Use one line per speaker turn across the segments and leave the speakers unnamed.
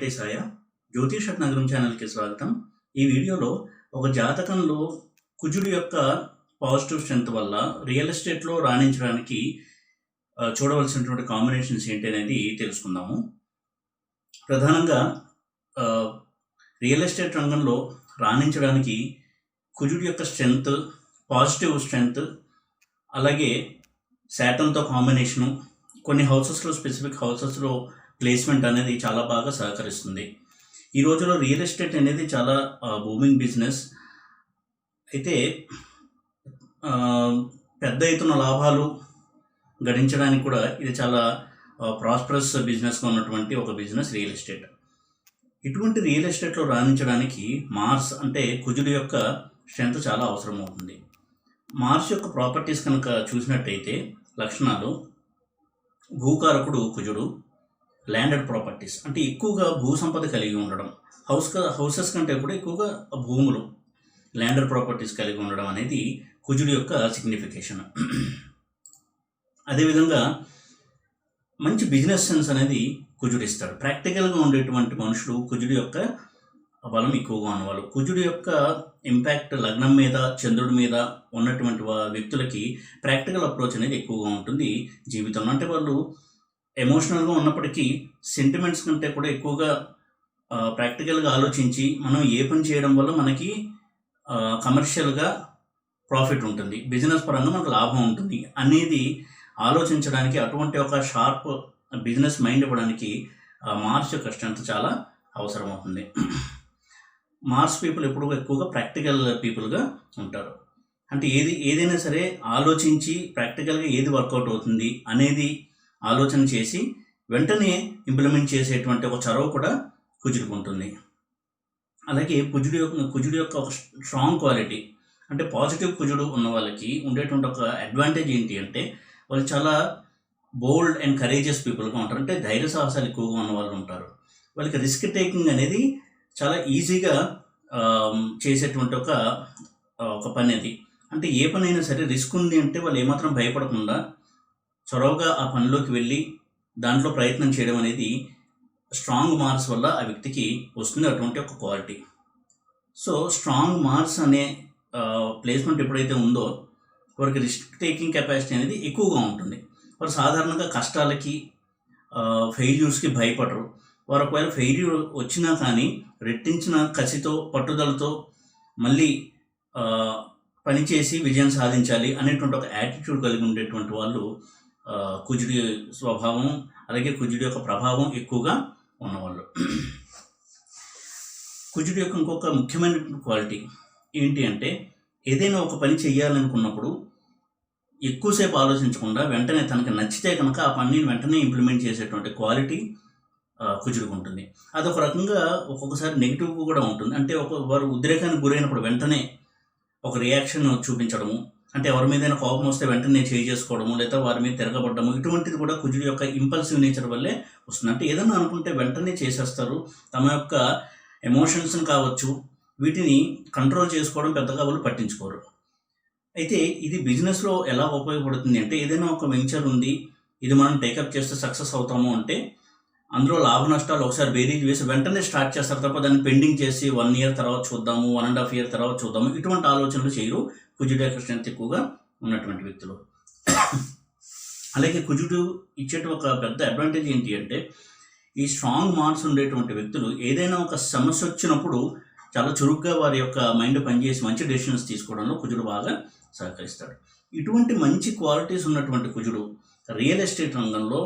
శ్రీ సాయ జ్యోతిష నగరం ఛానల్కి స్వాగతం. ఈ వీడియోలో ఒక జాతకంలో కుజుడు యొక్క పాజిటివ్ స్ట్రెంత్ వల్ల రియల్ ఎస్టేట్లో రాణించడానికి చూడవలసినటువంటి కాంబినేషన్స్ ఏంటి అనేది తెలుసుకుందాము. ప్రధానంగా రియల్ ఎస్టేట్ రంగంలో రాణించడానికి కుజుడు యొక్క స్ట్రెంత్, పాజిటివ్ స్ట్రెంత్, అలాగే శాటన్తో కాంబినేషను, కొన్ని హౌసెస్లో స్పెసిఫిక్ హౌసెస్లో ప్లేస్మెంట్ అనేది చాలా బాగా సహకరిస్తుంది. ఈ రోజులో రియల్ ఎస్టేట్ అనేది చాలా బూమింగ్ బిజినెస్ అయితే పెద్ద ఎత్తున లాభాలు గడించడానికి కూడా ఇది చాలా ప్రాస్పరస్ బిజినెస్గా ఉన్నటువంటి ఒక బిజినెస్ రియల్ ఎస్టేట్. ఇటువంటి రియల్ ఎస్టేట్లో రాణించడానికి మార్స్ అంటే కుజుడు యొక్క స్ట్రెంత్ చాలా అవసరం అవుతుంది. మార్స్ యొక్క ప్రాపర్టీస్ కనుక చూసినట్టయితే లక్షణాలు: భూకారకుడు కుజుడు, ల్యాండెడ్ ప్రాపర్టీస్ అంటే ఎక్కువగా భూ సంపద కలిగి ఉండడం, హౌసెస్ కంటే కూడా ఎక్కువగా భూములు, ల్యాండెడ్ ప్రాపర్టీస్ కలిగి ఉండడం అనేది కుజుడు యొక్క సిగ్నిఫికేషన్. అదేవిధంగా మంచి బిజినెస్ సెన్స్ అనేది కుజుడు ఇస్తాడు. ప్రాక్టికల్గా ఉండేటువంటి మనుషులు కుజుడు యొక్క బలం ఎక్కువగా ఉన్నవాళ్ళు. కుజుడు యొక్క ఇంపాక్ట్ లగ్నం మీద, చంద్రుడి మీద ఉన్నటువంటి వ్యక్తులకి ప్రాక్టికల్ అప్రోచ్ అనేది ఎక్కువగా ఉంటుంది జీవితంలో. అంటే వాళ్ళు ఎమోషనల్గా ఉన్నప్పటికీ సెంటిమెంట్స్ కంటే కూడా ఎక్కువగా ప్రాక్టికల్గా ఆలోచించి మనం ఏ పని చేయడం వల్ల మనకి కమర్షియల్గా ప్రాఫిట్ ఉంటుంది, బిజినెస్ పరంగా మనకు లాభం ఉంటుంది అనేది ఆలోచించడానికి, అటువంటి ఒక షార్ప్ బిజినెస్ మైండ్ ఇవ్వడానికి మార్స్ యొక్క స్ట్రెంత్ చాలా అవసరం అవుతుంది. మార్స్ పీపుల్ ఎప్పుడు ఎక్కువగా ప్రాక్టికల్ పీపుల్గా ఉంటారు. అంటే ఏదైనా సరే ఆలోచించి ప్రాక్టికల్గా ఏది వర్కౌట్ అవుతుంది అనేది ఆలోచన చేసి వెంటనే ఇంప్లిమెంట్ చేసేటువంటి ఒక చొరవ కూడా కుజుడికి ఉంటుంది. అలాగే కుజుడు యొక్క ఒక స్ట్రాంగ్ క్వాలిటీ అంటే పాజిటివ్ కుజుడు ఉన్న వాళ్ళకి ఉండేటువంటి ఒక అడ్వాంటేజ్ ఏంటి అంటే వాళ్ళు చాలా బోల్డ్ అండ్ కరేజియస్ పీపుల్గా ఉంటారు. అంటే ధైర్య సాహసాలు ఎక్కువగా ఉన్న వాళ్ళు ఉంటారు. వాళ్ళకి రిస్క్ టేకింగ్ అనేది చాలా ఈజీగా చేసేటువంటి ఒక పని అది. అంటే ఏ పని అయినా సరే రిస్క్ ఉంది అంటే వాళ్ళు ఏమాత్రం భయపడకుండా చొరవగా ఆ పనిలోకి వెళ్ళి దాంట్లో ప్రయత్నం చేయడం అనేది స్ట్రాంగ్ మార్స్ వల్ల ఆ వ్యక్తికి వస్తుంది, అటువంటి ఒక క్వాలిటీ. సో స్ట్రాంగ్ మార్స్ అనే ప్లేస్మెంట్ ఎప్పుడైతే ఉందో వారికి రిస్క్ టేకింగ్ కెపాసిటీ అనేది ఎక్కువగా ఉంటుంది. వారు సాధారణంగా కష్టాలకి, ఫెయిల్యూర్స్కి భయపడరు. వారు ఒకవేళ ఫెయిల్యూర్ వచ్చినా కానీ రెట్టించిన కసితో, పట్టుదలతో మళ్ళీ పనిచేసి విజయం సాధించాలి అనేటువంటి ఒక యాటిట్యూడ్ కలిగి ఉండేటువంటి వాళ్ళు కుజుడి స్వభావం, అలాగే కుజుడి యొక్క ప్రభావం ఎక్కువగా ఉన్నవాళ్ళు. కుజుడి యొక్క ఇంకొక ముఖ్యమైన క్వాలిటీ ఏంటి అంటే ఏదైనా ఒక పని చేయాలనుకున్నప్పుడు ఎక్కువసేపు ఆలోచించకుండా వెంటనే తనకు నచ్చితే కనుక ఆ పనిని వెంటనే ఇంప్లిమెంట్ చేసేటువంటి క్వాలిటీ కుజుడికి ఉంటుంది. అదొక రకంగా ఒక్కొక్కసారి నెగిటివ్ కూడా ఉంటుంది. అంటే వారు ఉద్రేకానికి గురైనప్పుడు వెంటనే ఒక రియాక్షన్ చూపించడము, అంటే ఎవరి మీదైనా కోపం వస్తే వెంటనే చేసుకోవడము, లేదా వారి మీద తిరగబడ్డము, ఇటువంటిది కూడా కుజుడి యొక్క ఇంపల్సివ్ నేచర్ వల్లే వస్తుంది. అంటే ఏదైనా అనుకుంటే వెంటనే చేసేస్తారు. తమ యొక్క ఎమోషన్స్ని కావచ్చు వీటిని కంట్రోల్ చేసుకోవడం పెద్దగా వాళ్ళు పట్టించుకోరు. అయితే ఇది బిజినెస్లో ఎలా ఉపయోగపడుతుంది అంటే ఏదైనా ఒక వెంచర్ ఉంది, ఇది మనం టేకప్ చేస్తే సక్సెస్ అవుతాము అంటే అందులో లాభ నష్టాలు ఒకసారి బేరీజ్ వేసి వెంటనే స్టార్ట్ చేస్తారు తప్ప దాన్ని పెండింగ్ చేసి 1 year తర్వాత చూద్దాము, 1.5 year తర్వాత చూద్దాము, ఇటువంటి ఆలోచనలు చేయరు కుజుడు యొక్క స్ట్రెంత్ ఎక్కువగా ఉన్నటువంటి వ్యక్తులు. అలాగే కుజుడు ఇచ్చే ఒక పెద్ద అడ్వాంటేజ్ ఏంటి అంటే ఈ స్ట్రాంగ్ మార్క్స్ ఉండేటువంటి వ్యక్తులు ఏదైనా ఒక సమస్య వచ్చినప్పుడు చాలా చురుగ్గా వారి యొక్క మైండ్ పనిచేసి మంచి డెసిషన్స్ తీసుకోవడంలో కుజుడు బాగా సహకరిస్తాడు. ఇటువంటి మంచి క్వాలిటీస్ ఉన్నటువంటి కుజుడు రియల్ ఎస్టేట్ రంగంలో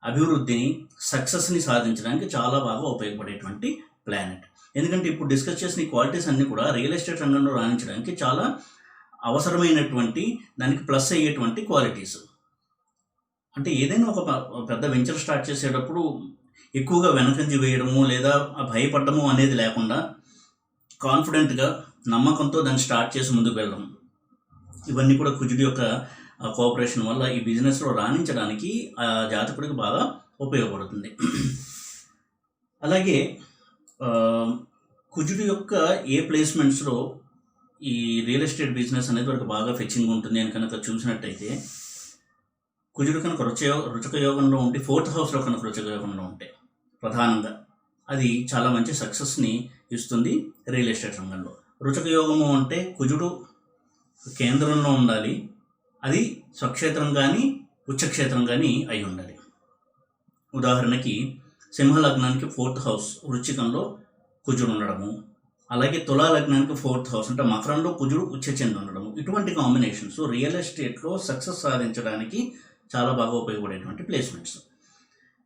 అభివృద్ధిని, సక్సెస్ని సాధించడానికి చాలా బాగా ఉపయోగపడేటువంటి ప్లానెట్. ఎందుకంటే ఇప్పుడు డిస్కస్ చేసిన ఈ క్వాలిటీస్ అన్నీ కూడా రియల్ ఎస్టేట్ రంగంలో రాణించడానికి చాలా అవసరమైనటువంటి, దానికి ప్లస్ అయ్యేటువంటి క్వాలిటీస్. అంటే ఏదైనా ఒక పెద్ద వెంచర్ స్టార్ట్ చేసేటప్పుడు ఎక్కువగా వెనకంజి వేయడము లేదా భయపడము అనేది లేకుండా కాన్ఫిడెంట్గా, నమ్మకంతో దాన్ని స్టార్ట్ చేసి ముందుకు వెళ్ళడం, ఇవన్నీ కూడా కుజుడి యొక్క కోఆపరేషన్ వల్ల ఈ బిజినెస్లో రాణించడానికి ఆ జాతకుడికి బాగా ఉపయోగపడుతుంది. అలాగే కుజుడి యొక్క ఏ ప్లేస్మెంట్స్లో ఈ రియల్ ఎస్టేట్ బిజినెస్ అనేది వాళ్ళకి బాగా ఫెచ్చింగ్ ఉంటుంది అని కనుక చూసినట్టయితే కుజుడు కనుక రుచక యోగంలో ఉంటే 4th హౌస్లో కనుక రుచక యోగంలో ఉంటే ప్రధానంగా అది చాలా మంచి సక్సెస్ని ఇస్తుంది రియల్ ఎస్టేట్ రంగంలో. రుచక యోగము అంటే కుజుడు కేంద్రంలో ఉండాలి, అది స్వక్షేత్రం కానీ ఉచ్చక్షేత్రం కానీ అయి ఉండాలి. ఉదాహరణకి సింహ లగ్నానికి 4th హౌస్ వృశ్చికంలో కుజుడు ఉండడము, అలాగే తులా లగ్నానికి 4th హౌస్ అంటే మకరంలో కుజుడు ఉచ్చ చెంది ఉండడము, ఇటువంటి కాంబినేషన్స్ రియల్ ఎస్టేట్లో సక్సెస్ సాధించడానికి చాలా బాగా ఉపయోగపడేటువంటి ప్లేస్మెంట్స్.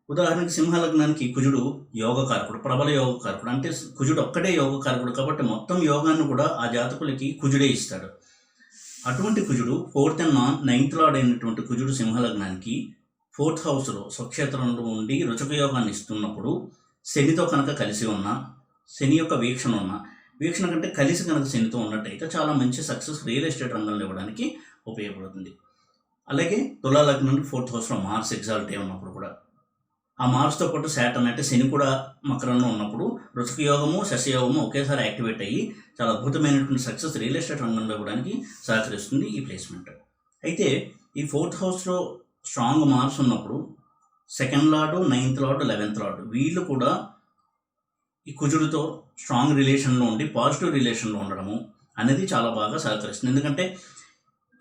ఉదాహరణకి సింహ లగ్నానికి కుజుడు యోగకారకుడు, ప్రబల యోగకారకుడు, అంటే కుజుడు ఒక్కడే యోగకారకుడు కాబట్టి మొత్తం యోగాన్ని కూడా ఆ జాతకులకి కుజుడే ఇస్తాడు. అటువంటి కుజుడు 4th and 9th లార్డ్ అయినటువంటి కుజుడు సింహ లగ్నానికి 4th హౌస్లో స్వక్షేత్రంలో ఉండి రుచక యోగాన్ని ఇస్తున్నప్పుడు శనితో కనుక కలిసి ఉన్న, శని యొక్క వీక్షణ ఉన్న, వీక్షణ కంటే కలిసి కనుక శనితో ఉన్నట్టయితే చాలా మంచి సక్సెస్ రియల్ ఎస్టేట్ రంగంలో ఇవ్వడానికి ఉపయోగపడుతుంది. అలాగే తులా లగ్నానికి 4th హౌస్లో మార్స్ ఎగ్జాల్ట్ అయి ఉన్నప్పుడు కూడా, ఆ మార్స్తో పాటు శాటర్న్ అంటే శని కూడా మకరంలో ఉన్నప్పుడు రుచక యోగము శశయోగము ఒకేసారి యాక్టివేట్ అయ్యి చాలా అద్భుతమైనటువంటి సక్సెస్ రియల్ ఎస్టేట్ రంగంలో ఇవ్వడానికి సహకరిస్తుంది ఈ ప్లేస్మెంట్. అయితే ఈ 4th హౌస్లో స్ట్రాంగ్ మార్స్ ఉన్నప్పుడు 2nd lord, 9th lord, 11th lord వీళ్ళు కూడా ఈ కుజుడితో స్ట్రాంగ్ రిలేషన్లో ఉండి పాజిటివ్ రిలేషన్లో ఉండడము అనేది చాలా బాగా సహకరిస్తుంది. ఎందుకంటే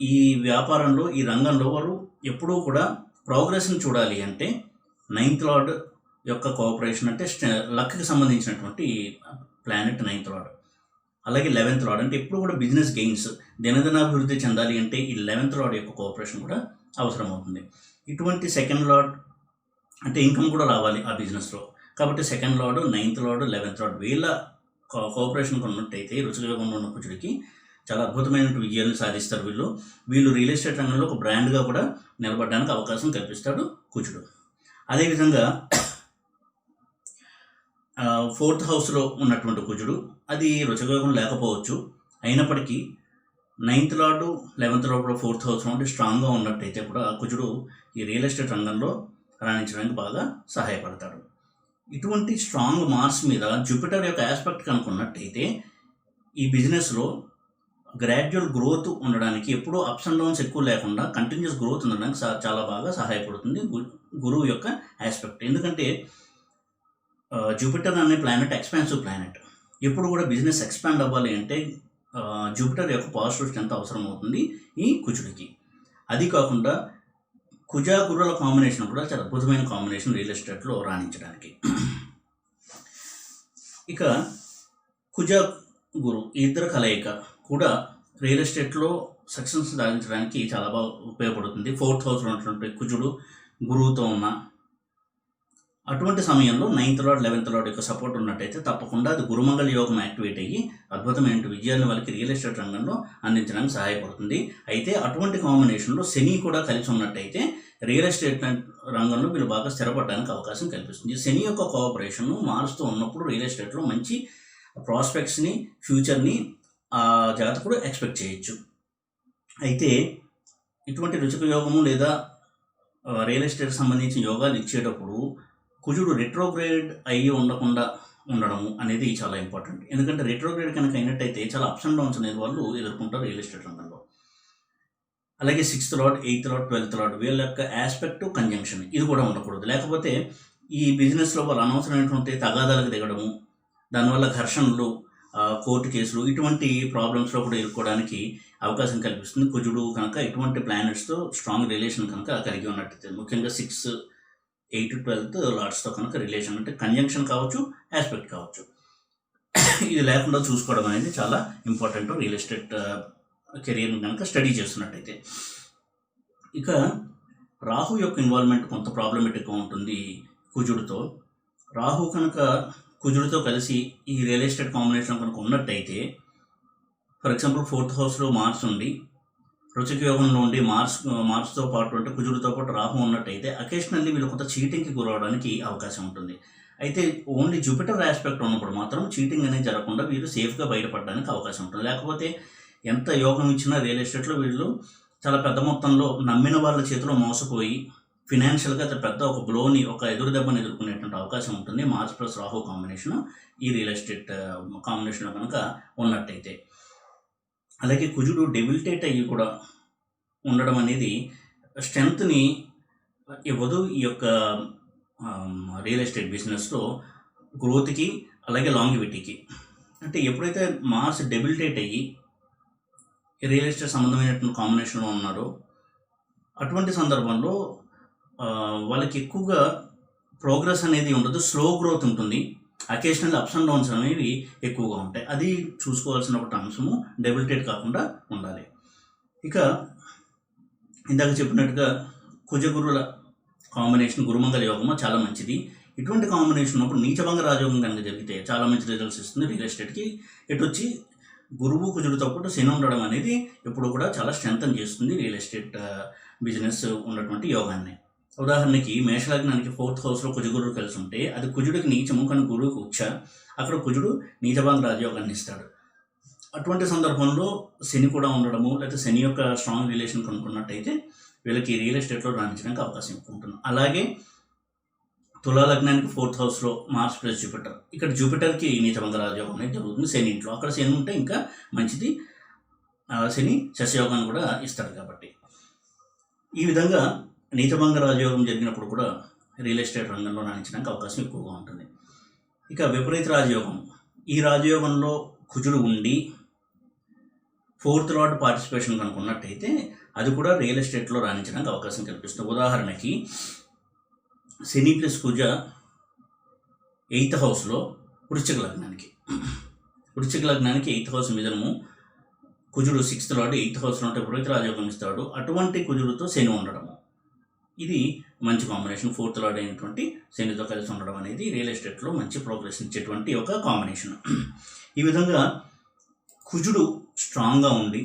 ఈ వ్యాపారంలో ఈ రంగంలో వారు ఎప్పుడూ కూడా ప్రోగ్రెస్ని చూడాలి అంటే 9th లార్డ్ యొక్క కోఆపరేషన్ అంటే లక్కి సంబంధించినటువంటి ప్లానెట్ 9th లార్డ్. అలాగే 11th లార్డ్ అంటే ఎప్పుడు కూడా బిజినెస్ గెయిన్స్ దినదినాభివృద్ధి చెందాలి అంటే ఈ 11th లార్డ్ యొక్క కోఆపరేషన్ కూడా అవసరం అవుతుంది. ఇటువంటి 2nd లార్డ్ అంటే ఇన్కమ్ కూడా రావాలి ఆ బిజినెస్లో, కాబట్టి 2nd lord, 9th lord, 11th lord వీళ్ళ కోఆపరేషన్ ఉన్నట్టయితే రుచక యోగంలో ఉన్న కుజుడికి చాలా అద్భుతమైన విజయాలను సాధిస్తారు. వీళ్ళు రియల్ ఎస్టేట్ రంగంలో ఒక బ్రాండ్గా కూడా నిలబడడానికి అవకాశం కల్పిస్తాడు కుజుడు. అదేవిధంగా 4th హౌస్లో ఉన్నటువంటి కుజుడు అది రుచకయోగం లేకపోవచ్చు, అయినప్పటికీ 9th lord, 11th lord 4th హౌస్లో ఉంటే స్ట్రాంగ్గా ఉన్నట్టయితే కూడా కుజుడు ఈ రియల్ ఎస్టేట్ రంగంలో రాణించడానికి బాగా సహాయపడతాడు. ఇటువంటి స్ట్రాంగ్ మార్స్ మీద జూపిటర్ యొక్క ఆస్పెక్ట్ కనుక్కున్నట్టయితే ఈ బిజినెస్లో గ్రాడ్యువల్ గ్రోత్ ఉండడానికి, ఎప్పుడూ అప్స్ అండ్ డౌన్స్ ఎక్కువ లేకుండా కంటిన్యూస్ గ్రోత్ ఉండడానికి చాలా బాగా సహాయపడుతుంది గురువు యొక్క ఆస్పెక్ట్. ఎందుకంటే జూపిటర్ అనే ప్లానెట్ ఎక్స్పాన్సివ్ ప్లానెట్. ఎప్పుడు కూడా బిజినెస్ ఎక్స్పాండ్ అవ్వాలి అంటే జూపిటర్ యొక్క పాజిటివ్ స్ట్రెంత్ అవసరం అవుతుంది ఈ కుజుడికి. అది కాకుండా కుజ గురుల కాంబినేషన్ కూడా చాలా అద్భుతమైన కాంబినేషన్ రియల్ ఎస్టేట్లో రాణించడానికి. ఇక కుజ గురు ఇద్దరు కలయిక కూడా రియల్ ఎస్టేట్లో సక్సెస్ సాధించడానికి చాలా బాగా ఉపయోగపడుతుంది. 4th హౌస్లో ఉన్నటువంటి కుజుడు గురువుతో ఉన్న అటువంటి సమయంలో 9th లార్డ్, 11th లార్డ్ యొక్క సపోర్ట్ ఉన్నట్టయితే తప్పకుండా అది గురుమంగళ యోగం యాక్టివేట్ అయ్యి అద్భుతమైన విజయాన్ని వాళ్ళకి రియల్ ఎస్టేట్ రంగంలో అందించడానికి సహాయపడుతుంది. అయితే అటువంటి కాంబినేషన్లో శని కూడా కలిసి ఉన్నట్టయితే రియల్ ఎస్టేట్ రంగంలో వీళ్ళు బాగా స్థిరపడడానికి అవకాశం కల్పిస్తుంది. శని యొక్క కోఆపరేషన్ మారుస్తూ ఉన్నప్పుడు రియల్ ఎస్టేట్లో మంచి ప్రాస్పెక్ట్స్ని, ఫ్యూచర్ని ఆ జాతకుడు ఎక్స్పెక్ట్ చేయొచ్చు. అయితే ఇటువంటి రుచిక యోగము లేదా రియల్ ఎస్టేట్ సంబంధించిన యోగాలు ఇచ్చేటప్పుడు కుజుడు రెట్రోగ్రేడ్ అయ్యి ఉండకుండా ఉండడము అనేది చాలా ఇంపార్టెంట్. ఎందుకంటే రెట్రోగ్రేడ్ కనుక అయినట్టయితే చాలా అప్స్ అండ్ డౌన్స్ అనేది వాళ్ళు ఎదుర్కొంటారు రియల్ ఎస్టేట్ రంగంలో. అలాగే 6th lord, 8th lord, 12th lord వీళ్ళ యొక్క ఆస్పెక్ట్ కంజంక్షన్ ఇది కూడా ఉండకూడదు. లేకపోతే ఈ బిజినెస్లో వాళ్ళు అనవసరమైనటువంటి తగాదాలకు దిగడము, దానివల్ల ఘర్షణలు, కోర్టు కేసులు ఇటువంటి ప్రాబ్లమ్స్లో కూడా ఎదుర్కోవడానికి అవకాశం కల్పిస్తుంది కుజుడు కనుక ఇటువంటి ప్లానెట్స్తో స్ట్రాంగ్ రిలేషన్ కనుక కలిగి ఉన్నట్టయితే. ముఖ్యంగా 6, 8, 12th లార్డ్స్తో కనుక రిలేషన్ అంటే కంజంక్షన్ కావచ్చు, ఆస్పెక్ట్ కావచ్చు, ఇది లేకుండా చూసుకోవడం అనేది చాలా ఇంపార్టెంట్ రియల్ ఎస్టేట్ కెరియర్ని కనుక స్టడీ చేస్తున్నట్టయితే. ఇక రాహు యొక్క ఇన్వాల్వ్మెంట్ కొంత ప్రాబ్లమేటిక్గా ఉంటుంది కుజుడితో. రాహు కనుక కుజుడితో కలిసి ఈ రియల్ ఎస్టేట్ కాంబినేషన్ కనుక ఉన్నట్టయితే, ఫర్ ఎగ్జాంపుల్ 4th హౌస్లో మార్స్ ఉండి రుచిక యోగంలో ఉండి మార్స్తో పాటు అంటే కుజుడితో పాటు రాహు ఉన్నట్టయితే అకేషనల్లీ వీళ్ళు కొంత చీటింగ్కి గురవడానికి అవకాశం ఉంటుంది. అయితే ఓన్లీ జూపిటర్ ఆస్పెక్ట్ ఉన్నప్పుడు మాత్రం చీటింగ్ అనేది జరగకుండా వీళ్ళు సేఫ్గా బయటపడడానికి అవకాశం ఉంటుంది. లేకపోతే ఎంత యోగం ఇచ్చినా రియల్ ఎస్టేట్లో వీళ్ళు చాలా పెద్ద మొత్తంలో నమ్మిన వాళ్ళ చేతిలో మోసపోయి ఫినాన్షియల్గా పెద్ద ఒక బ్లోని, ఒక ఎదురు దెబ్బని ఎదుర్కొనేటువంటి అవకాశం ఉంటుంది మార్స్ ప్లస్ రాహు కాంబినేషన్ ఈ రియల్ ఎస్టేట్ కాంబినేషన్లో కనుక ఉన్నట్టయితే. అలాగే కుజుడు డెబిలిటేట్ అయ్యి కూడా ఉండడం అనేది స్ట్రెంత్ని ఇవ్వదు ఈ యొక్క రియల్ ఎస్టేట్ బిజినెస్లో. గ్రోత్కి అలాగే లాంగివిటీకి. అంటే ఎప్పుడైతే మార్స్ డెబిలిటేట్ అయ్యి రియల్ ఎస్టేట్ సంబంధమైనటువంటి కాంబినేషన్లో ఉన్నారో అటువంటి సందర్భంలో వాళ్ళకి ఎక్కువగా ప్రోగ్రెస్ అనేది ఉండదు, స్లో గ్రోత్ ఉంటుంది. అకేషనల్ అప్స్ అండ్ డౌన్స్ అనేవి ఎక్కువగా ఉంటాయి. అది చూసుకోవాల్సిన ఒక అంశము, డెబిలిటేట్ కాకుండా ఉండాలి. ఇక ఇందాక చెప్పినట్టుగా కుజగురుల కాంబినేషన్ గురుమంగళ యోగము చాలా మంచిది. ఇటువంటి కాంబినేషన్ ఉన్నప్పుడు నీచభంగ రాజయోగం కనుక జరిగితే చాలా మంచి రిజల్ట్స్ ఇస్తుంది రియల్ ఎస్టేట్కి. ఇటు వచ్చి గురువు కుజుడితో పాటు శని ఉండడం అనేది ఎప్పుడు కూడా చాలా స్ట్రెంథన్ చేస్తుంది రియల్ ఎస్టేట్ బిజినెస్ ఉన్నటువంటి యోగాన్ని. ఉదాహరణకి మేషలగ్నానికి 4th హౌస్లో కుజగురువు కలిసి ఉంటే అది కుజుడికి నీచము, కానీ గురువుకి ఉచ్చ. అక్కడ కుజుడు నీచభంగ రాజయోగాన్ని ఇస్తాడు. అటువంటి సందర్భంలో శని కూడా ఉండడము, లేకపోతే శని యొక్క స్ట్రాంగ్ రిలేషన్ కనుక్కున్నట్టయితే వీళ్ళకి రియల్ ఎస్టేట్లో రాణించడానికి అవకాశం ఎక్కువ ఉంటుంది. అలాగే తులా లగ్నానికి 4th హౌస్లో మార్స్ ప్లస్ జూపిటర్. ఇక్కడ జూపిటర్కి నీచభంగ రాజయోగం అనేది జరుగుతుంది శని ఇంట్లో. అక్కడ శని ఉంటే ఇంకా మంచిది, శని శశయోగాన్ని కూడా ఇస్తాడు కాబట్టి. ఈ విధంగా నీచభంగ రాజయోగం జరిగినప్పుడు కూడా రియల్ ఎస్టేట్ రంగంలో రాణించడానికి అవకాశం ఎక్కువగా ఉంటుంది. ఇక విపరీత రాజయోగం. ఈ రాజయోగంలో కుజుడు ఉండి 4th లార్డ్ పార్టిసిపేషన్ కనుక ఉన్నట్టయితే అది కూడా రియల్ ఎస్టేట్లో రాణించడానికి అవకాశం కల్పిస్తుంది. ఉదాహరణకి శని ప్లస్ కుజ 8th హౌస్లో వృశ్చిక లగ్నానికి. వృశ్చిక లగ్నానికి 8th హౌస్ మిథునము, కుజుడు 6th లార్డ్ 8th హౌస్లో ఉంటే విపరీత రాజయోగం ఇస్తాడు. అటువంటి కుజుడితో శని ఉండడము, ఇది మంచి కాంబినేషన్. 4th లార్డ్ అయినటువంటి శనితో కలిసి ఉండడం అనేది రియల్ ఎస్టేట్లో మంచి ప్రోగ్రెస్ ఇచ్చేటువంటి ఒక కాంబినేషన్. ఈ విధంగా కుజుడు స్ట్రాంగ్గా ఉండి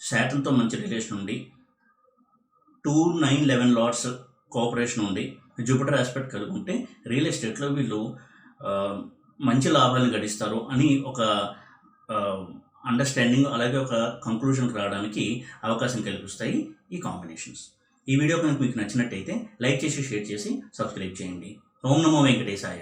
శాటన్తో మంచి రిలేషన్ ఉండి 2, 9, 11 లార్డ్స్ కోఆపరేషన్ ఉండి జూపిటర్ ఆస్పెక్ట్ కలిగి ఉంటే రియల్ ఎస్టేట్లో వీళ్ళు మంచి లాభాలను గడిస్తారు అని ఒక అండర్స్టాండింగ్, అలాగే ఒక కంక్లూషన్కి రావడానికి అవకాశం కల్పిస్తాయి ఈ కాంబినేషన్స్. ఈ వీడియో కనుక మీకు నచ్చినట్టయితే లైక్ చేసి, షేర్ చేసి, సబ్స్క్రైబ్ చేయండి. ఓం నమో వెంకటేశాయ.